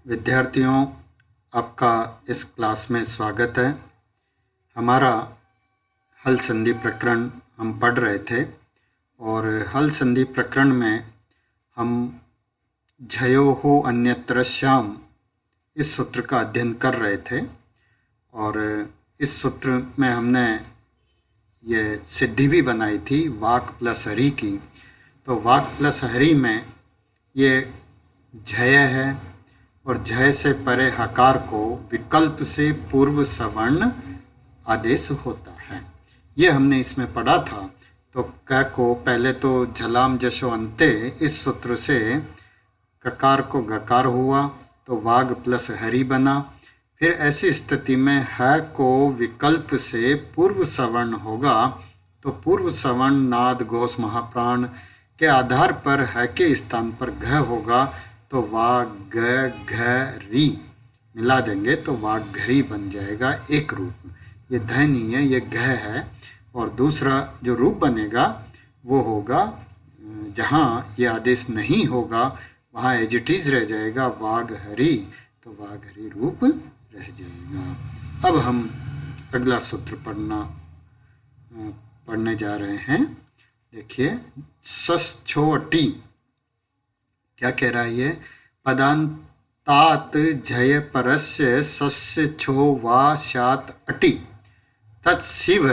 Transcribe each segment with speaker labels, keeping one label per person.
Speaker 1: विद्यार्थियों, आपका इस क्लास में स्वागत है। हमारा हल संधि प्रकरण हम पढ़ रहे थे और हल संधि प्रकरण में हम झयोः अन्यत्रस्याम् इस सूत्र का अध्ययन कर रहे थे और इस सूत्र में हमने ये सिद्धि भी बनाई थी वाक् प्लस हरि की। तो वाक् प्लस हरि में ये झय है और झय से परे हकार को विकल्प से पूर्व सवर्ण आदेश होता है। ये हमने इसमें पढ़ा था। तो क को पहले तो झलाम जशो अंते इस सूत्र से ककार को गकार हुआ तो वाग प्लस हरि बना। फिर ऐसी स्थिति में ह को विकल्प से पूर्व सवर्ण होगा तो पूर्व सवर्ण नाद घोष महाप्राण के आधार पर ह के स्थान पर घ होगा तो वाग घरी मिला देंगे तो वाघरी बन जाएगा एक रूप। ये ध नहीं है, ये घ है। और दूसरा जो रूप बनेगा वो होगा जहाँ ये आदेश नहीं होगा वहाँ एज इट इज रह जाएगा वाघहरी, तो वाघहरी रूप रह जाएगा। अब हम अगला सूत्र पढ़ने जा रहे हैं। देखिए सश्चोटी क्या कह रहा है ये, पदान्तात झय परस्य सस्य छो वा स्यात् अटि तत्शिव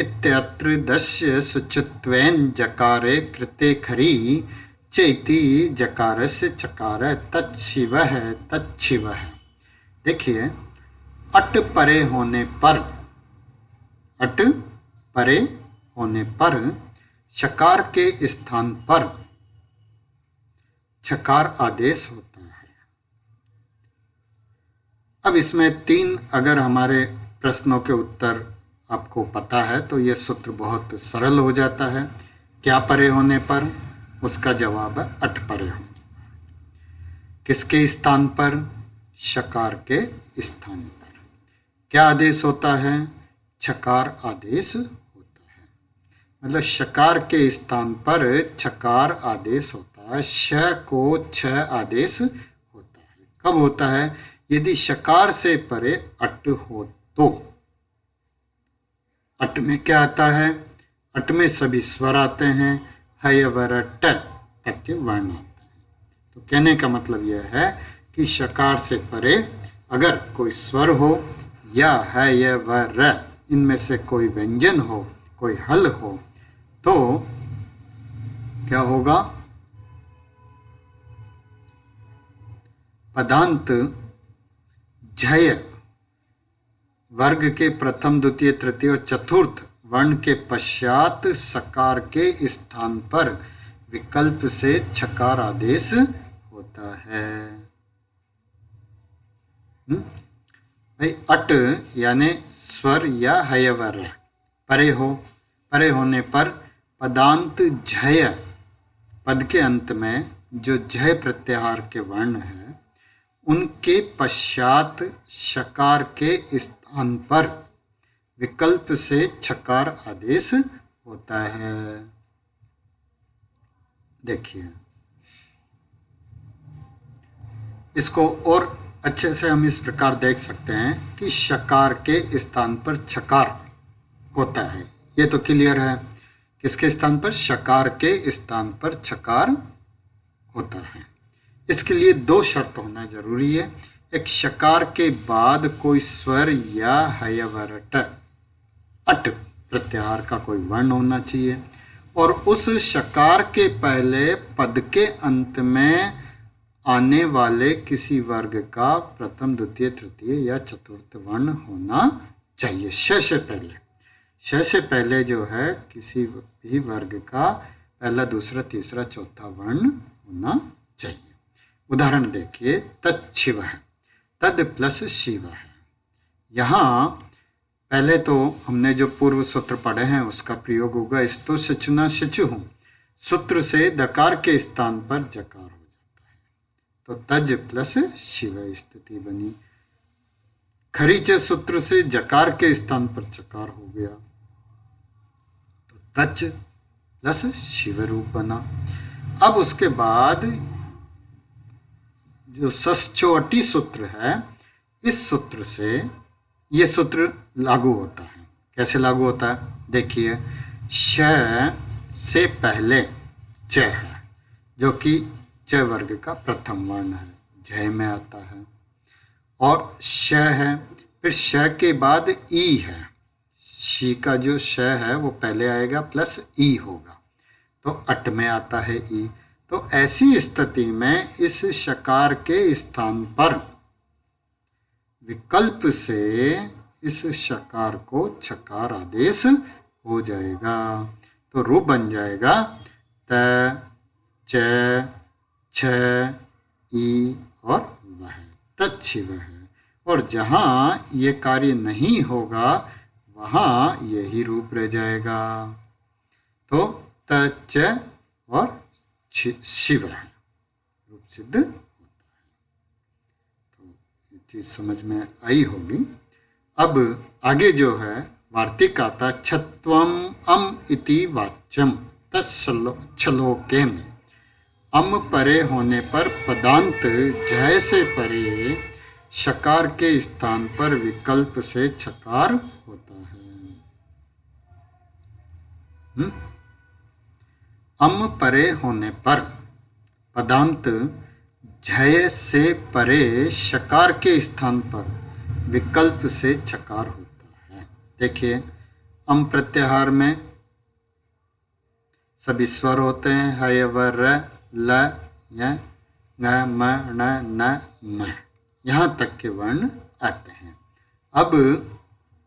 Speaker 1: इत्यत्र दस्य सुचत्वेन जकारे कृते खरी चेति जकारस्य चकार तत्शिवः तच्छिवः। देखिए अट परे होने पर, अट परे होने पर शकार के स्थान पर छकार आदेश होता है। अब इसमें 3 अगर हमारे प्रश्नों के उत्तर आपको पता है तो यह सूत्र बहुत सरल हो जाता है। क्या परे होने पर, उसका जवाब है अट परे होने पर। किसके स्थान पर, शकार के स्थान पर। क्या आदेश होता है, छकार आदेश होता है। मतलब शकार के स्थान पर छकार आदेश होता है। श को छ आदेश होता है। कब होता है, यदि शकार से परे अट हो तो। अट में क्या आता है, अट में सभी स्वर आते हैं, हय वर ट तक के वर्ण आते हैं। तो कहने का मतलब यह है कि शकार से परे अगर कोई स्वर हो या हय वर इनमें से कोई व्यंजन हो, कोई हल हो, तो क्या होगा, पदांत झय वर्ग के प्रथम द्वितीय तृतीय और चतुर्थ वर्ण के पश्चात सकार के स्थान पर विकल्प से छकार आदेश होता है। भाई अट यानी स्वर या हयवर परे हो, परे होने पर पदांत झय, पद के अंत में जो झय प्रत्याहार के वर्ण है उनके पश्चात शकार के स्थान पर विकल्प से छकार आदेश होता है। देखिए इसको और अच्छे से हम इस प्रकार देख सकते हैं कि शकार के स्थान पर छकार होता है। ये तो क्लियर है। किसके स्थान पर, शकार के स्थान पर छकार होता है। इसके लिए 2 शर्त होना जरूरी है। एक, शकार के बाद कोई स्वर या हयवरट अट प्रत्याहार का कोई वर्ण होना चाहिए और उस शकार के पहले पद के अंत में आने वाले किसी वर्ग का प्रथम द्वितीय तृतीय या चतुर्थ वर्ण होना चाहिए। श से पहले, श से पहले जो है किसी भी वर्ग का पहला दूसरा तीसरा चौथा वर्ण होना चाहिए। उदाहरण देखिए, तच्छिव है, तद प्लस शिव है। यहाँ पहले तो हमने जो पूर्व सूत्र पढ़े हैं उसका प्रयोग होगा, स्तु शिचुना शिचु हूँ। सूत्र से दकार के स्थान पर जकार हो जाता है तो तज प्लस शिव स्थिति बनी। खरीच सूत्र से जकार के स्थान पर चकार हो गया तो तच प्लस शिव रूप बना। अब उसके बाद जो षष्ठ्योअटी सूत्र है, इस सूत्र से ये सूत्र लागू होता है। कैसे लागू होता है? देखिए, श से पहले च है, जो कि च वर्ग का प्रथम वर्ण है, झ में आता है, और श है, फिर श के बाद ई है, शी का जो श है वो पहले आएगा प्लस ई होगा, तो अट में आता है ई। तो ऐसी स्थिति में इस शकार के स्थान पर विकल्प से इस शकार को छकार आदेश हो जाएगा। तो रूप बन जाएगा त, च, छ, ई और वह, तच्छिवः। और जहाँ ये कार्य नहीं होगा वहाँ यही रूप रह जाएगा। तो तच और शिव है, रूप सिद्ध होता है। तो ये चीज समझ में आई होगी। अब आगे जो है वार्तिक आता, छत्वम अम इति वाच्यम तच्छलोकेन। अम परे होने पर पदांत जय से परे शकार के स्थान पर विकल्प से छकार होता है। अम परे होने पर पदांत झय से परे शकार के स्थान पर विकल्प से छकार होता है। देखिए, अम प्रत्याहार में सभी स्वर होते हैं, हय व र ल य ङ म ण न म, यहाँ तक के वर्ण आते हैं। अब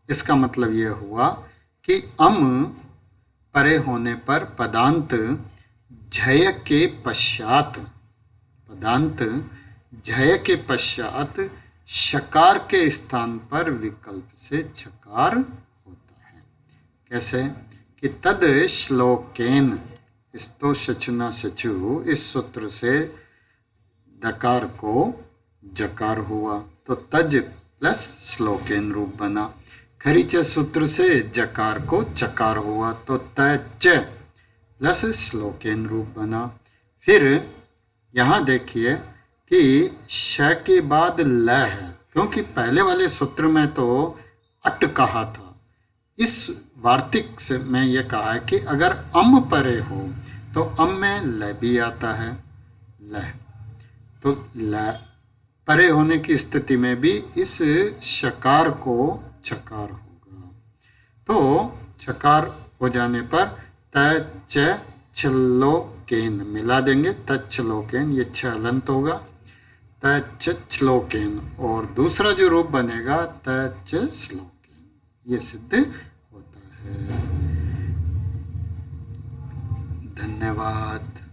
Speaker 1: इसका मतलब यह हुआ कि अम परे होने पर पदांत झय के पश्चात, पदांत झय के पश्चात शकार के स्थान पर विकल्प से छकार होता है। कैसे? कि तद श्लोकेन, स्तो शचुना शचु, इस सूत्र से दकार को जकार हुआ, तो तज प्लस श्लोकेन रूप बना। खरीच सूत्र से जकार को चकार हुआ, तो तच प्लस श्लोकेन रूप बना। फिर यहाँ देखिए कि श के बाद ल है, क्योंकि पहले वाले सूत्र में तो अट कहा था। इस वार्तिक से में यह कहा है कि अगर अम परे हो तो अम में ल भी आता है, ल, तो ल परे होने की स्थिति में भी इस शकार को छकार होगा। तो छकार हो जाने पर त च छलोकेन मिला देंगे, तच्छलोकेन, ये छ अलंत होगा, तच्छलोकेन, और दूसरा जो रूप बनेगा तच्छलोकेन, ये सिद्ध होता है। धन्यवाद।